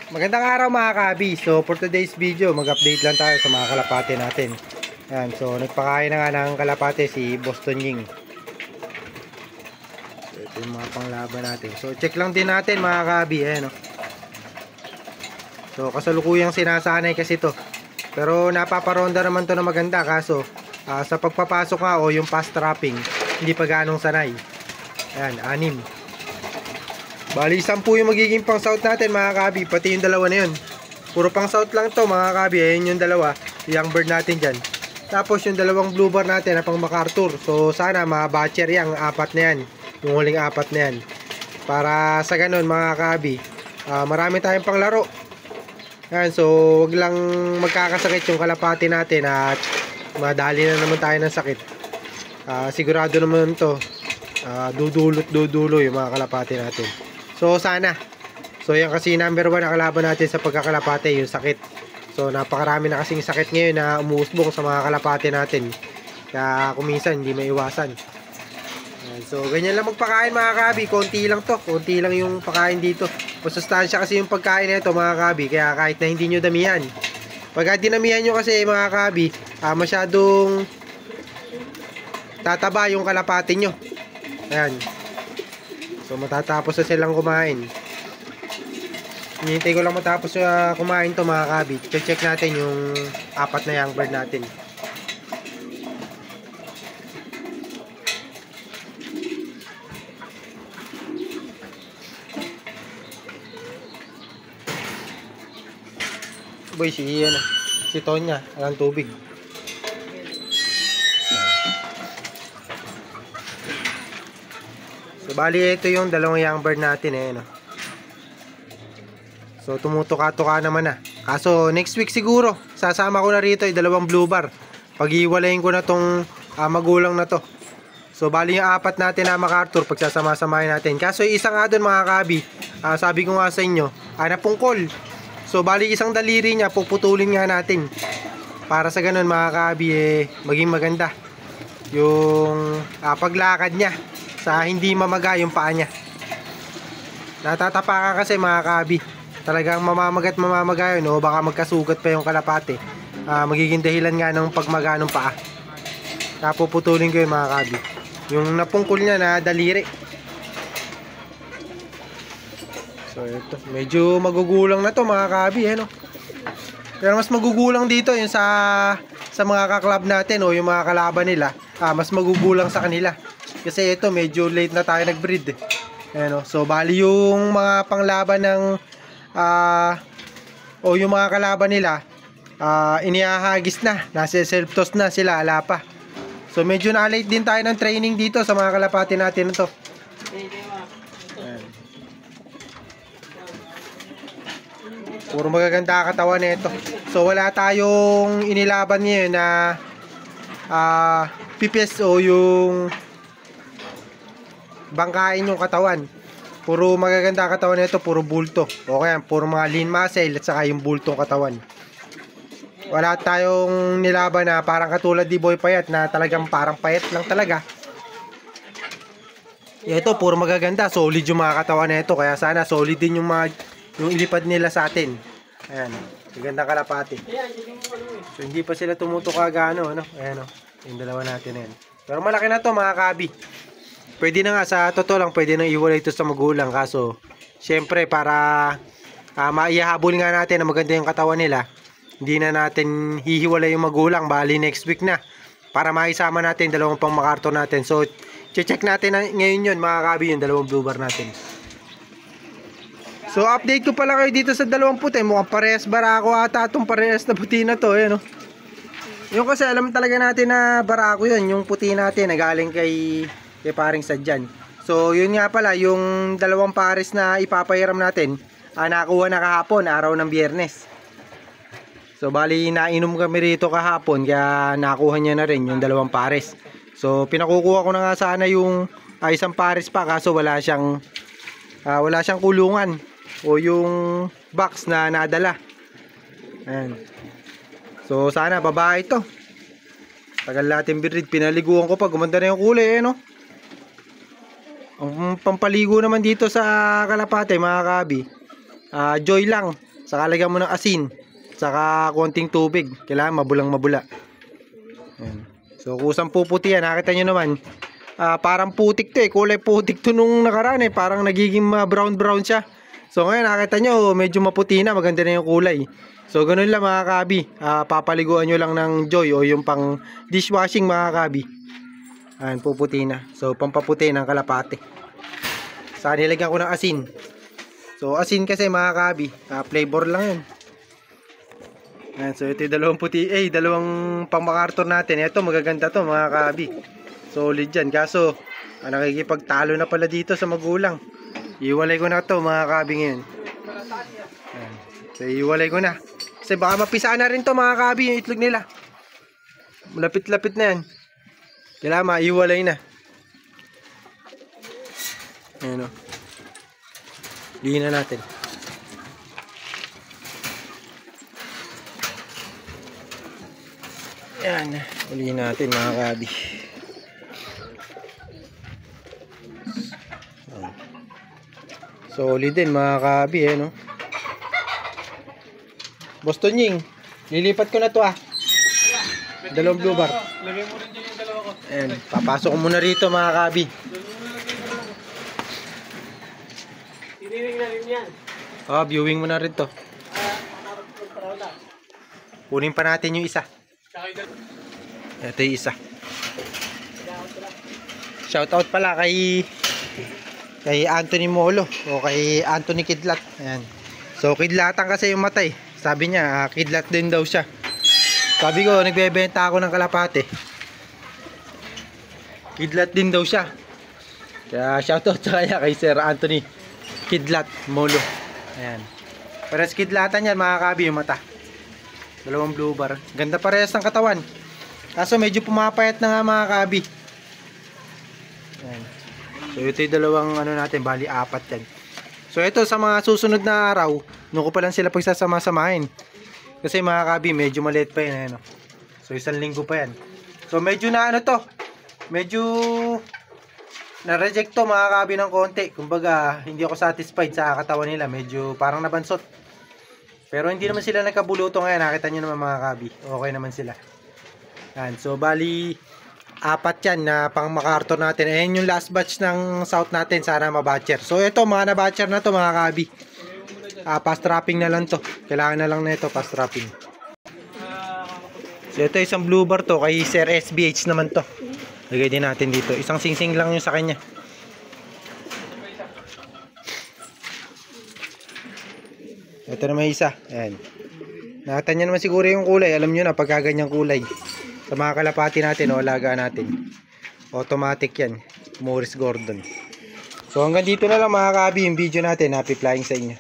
Magandang araw mga kabi. So for today's video, mag-update lang tayo sa mga kalapate natin. Ayan, so nagpakain na nga ng kalapate si Boston Ying. So ito yung mga panglaban natin. So check lang din natin mga kabi. Ayan, oh. So kasalukuyang sinasanay kasi to. Pero napaparonda naman to na maganda. Kaso sa pagpapasok nga o yung fast trapping, hindi pa ganong sanay. Ayan, 6. Bali, 10 yung magiging pang south natin mga kabi. Pati yung dalawa na yun. Puro pang south lang to mga kabi. Ayan yung dalawa, young bird natin dyan. Tapos yung dalawang blue bar natin na pang MacArthur. So sana ma-batcher yung 4 na yan. Yung huling 4 na yan. Para sa ganun mga kabi, marami tayong pang laro. Ayan, so wag lang magkakasakit yung kalapati natin at madali na naman tayo ng sakit. Sigurado naman to dudulo yung mga kalapati natin. So sana. So yan kasi number 1 na kalaban natin sa pagkakalapate, yung sakit. So napakarami na kasing sakit ngayon na umuusbong sa mga kalapate natin. Kaya kuminsan hindi maiwasan. So ganyan lang magpakain mga kabi. Konti lang to. Konti lang yung pakain dito. Masustansya kasi yung pagkain nito mga kabi. Kaya kahit na hindi nyo damihan. Pagka dinamihan nyo kasi mga kabi, masyadong tataba yung kalapate nyo. Ayan. So matatapos na silang kumain. Hinihintay ko lang matapos kumain to mga kabi. Check natin yung 4 na young bird natin. Boy, si Tonya, alang tubig. So bali ito yung dalawang young bird natin no? So tumutuka-tuka naman na. Kaso next week siguro sasama ko na rito yung dalawang blue bar. Pag-iwalayin ko na tong magulang na to. So bali yung 4 natin na MacArthur pagsasama-samahin natin. Kaso yung isa nga doon mga kabi, sabi ko nga sa inyo, napungkol. So bali isang daliri niya puputulin nga natin. Para sa ganun mga kabi maging maganda yung paglakad niya. Sa hindi mamaga yung paa niya. Natatapakan kasi mga kabi. Talagang mamamaga yun o baka magkasugat pa yung kalapate. Magiging dahilan nga ng pagmaga ng paa. Napuputulin ko yung mga kabi. Yung napungkol niya na daliri. So ito, medyo magugulang na to mga kabi no? Pero mas magugulang dito yung sa mga kaklab natin o yung mga kalaban nila. Mas magugulang sa kanila. Kasi ito medyo late na tayo nag-breed Ayan, so bali yung mga panglaban ng o yung mga kalaban nila inihahagis na, nasa self-toss na sila, ala pa. So medyo na-late din tayo ng training dito sa mga kalapati natin ito. Ayan. Puro magaganda katawan nito. So wala tayong inilaban ngayon na pipes o yung bangkain yung katawan. Puro magaganda katawan nito, puro bulto. Okay, puro mga lean muscle at saka yung bultong katawan. Wala tayong nilaban na parang katulad di Boy Payat na talagang parang payat lang talaga. Ito puro magaganda, solid yung mga katawan nito. Kaya sana solid din yung ilipad nila sa atin. Ayan, maganda kalapati. So hindi pa sila tumutuka gaano, no? Ayan, yung dalawa natin yan. Pero malaki na to mga kabi. Pwede na nga, sa totoo lang, pwede nang iwalay ito sa magulang. Kaso, syempre, para maihahabol nga natin na maganda yung katawan nila, hindi na natin hihiwalay yung magulang. Bali, next week na. Para maisama natin dalawang pang MacArthur natin. So, check natin ngayon yun, mga kabi, yung dalawang blue bar natin. So, update ko pala kayo dito sa dalawang puti. Mukhang parehas barako ata itong parehas na puti na to. Ayan, yung kasi alam talaga natin na barako yun. Yung puti natin na galing kay paring Sadyan. So yun nga pala, yung dalawang pares na ipapahiram natin, nakuha na kahapon, araw ng Biyernes. So bali nainom kami rito kahapon, kaya nakuha niya na rin yung dalawang pares. So pinakukuha ko na nga sana yung isang pares pa, kaso wala siyang kulungan o yung box na nadala. Ayan. So sana babae ito. Tagal natin binrid, pinaliguan ko pa, gumanda na yung kulay no? Ang pampaligo naman dito sa kalapate mga kabi, joy lang. Saka lagyan mo ng asin. Saka konting tubig. Kailangan mabulang mabula. Ayan. So kusang puputi yan. Nakita nyo naman. Parang putik to eh. Kulay putik to nung nakaraan eh. Parang nagiging brown brown siya. So ngayon nakita nyo medyo maputi na. Maganda na yung kulay. So ganun lang mga kabi. Papaliguan nyo lang ng Joy o yung pang dishwashing mga kabi. Ayan, puputi na. So pampaputi ng kalapate. Saka nilagyan ko ng asin. So asin kasi mga kabi. Flavor lang yun. Ayan, so ito yung dalawang pang MacArthur natin. Ito magaganda to mga kabi. Solid yan. Kaso nakikipagtalo na pala dito sa magulang. Iwalay ko na to mga kabi ngayon. Ayan. So iwalay ko na. Kasi baka mapisaan na rin to mga kabi yung itlog nila. Malapit-lapit na yan. Kailangan maiwalay na. Ayan o. Lihin na natin. Ayan. Lihin natin mga kabi. Solid din mga kabi eh no. Boston Ying, lilipat ko na to dalawang blue bar. Lagay mo rin dyan yung dalawa ko. Ayan, papasok ko muna rito mga kabi. Tininig na rin yan. Viewing mo na rin to. Kunin pa natin yung isa. Ito yung isa. Shoutout pala kay Anthony Molo o kay Anthony Kidlat. Ayan. So kidlatan kasi yung mata eh. Sabi niya kidlat din daw siya. Sabi ko nagbebenta ako ng kalapate. Kidlat din daw siya. Kaya shoutout sa kaya kay Sir Anthony Kidlat Molo. Ayan. Parehas kidlatan yan mga kabi yung mata. Dalawang blue bar. Ganda parehas ng katawan. Kaso medyo pumapayat na nga mga kabi. Ayan. So ito yung dalawang ano natin, bali apat yan. So ito sa mga susunod na araw, nung ko pa lang sila pagsasama-samahin. Kasi mga kabi, medyo maliit pa yan. Ano? So 1 linggo pa yan. So medyo na ano to, medyo na-reject to mga kabi ng konti. Kumbaga, hindi ako satisfied sa katawan nila. Medyo parang nabansot. Pero hindi naman sila nagkabuluto ngayon. Nakita nyo naman mga kabi. Okay naman sila. Yan. So bali, apat yan na pang MacArthur natin. Ayan yung last batch ng South natin. Sana mabatcher. So ito mga nabatcher na to mga kabi. Fast wrapping na lang to. Kailangan na lang na ito fast wrapping. So ito isang blue bar to. Kay Sir SBH naman to. Lagay din natin dito. Isang singsing lang yung sa kanya. Ito na may isa. Ayan. Nakita nyo naman siguro yung kulay. Alam nyo na pagka ganyang kulay. Sa mga kalapati natin o alaga natin. Automatic yan. Morris Gordon. So hanggang dito na lang mga kabi yung video natin. Happy flying sa inyo.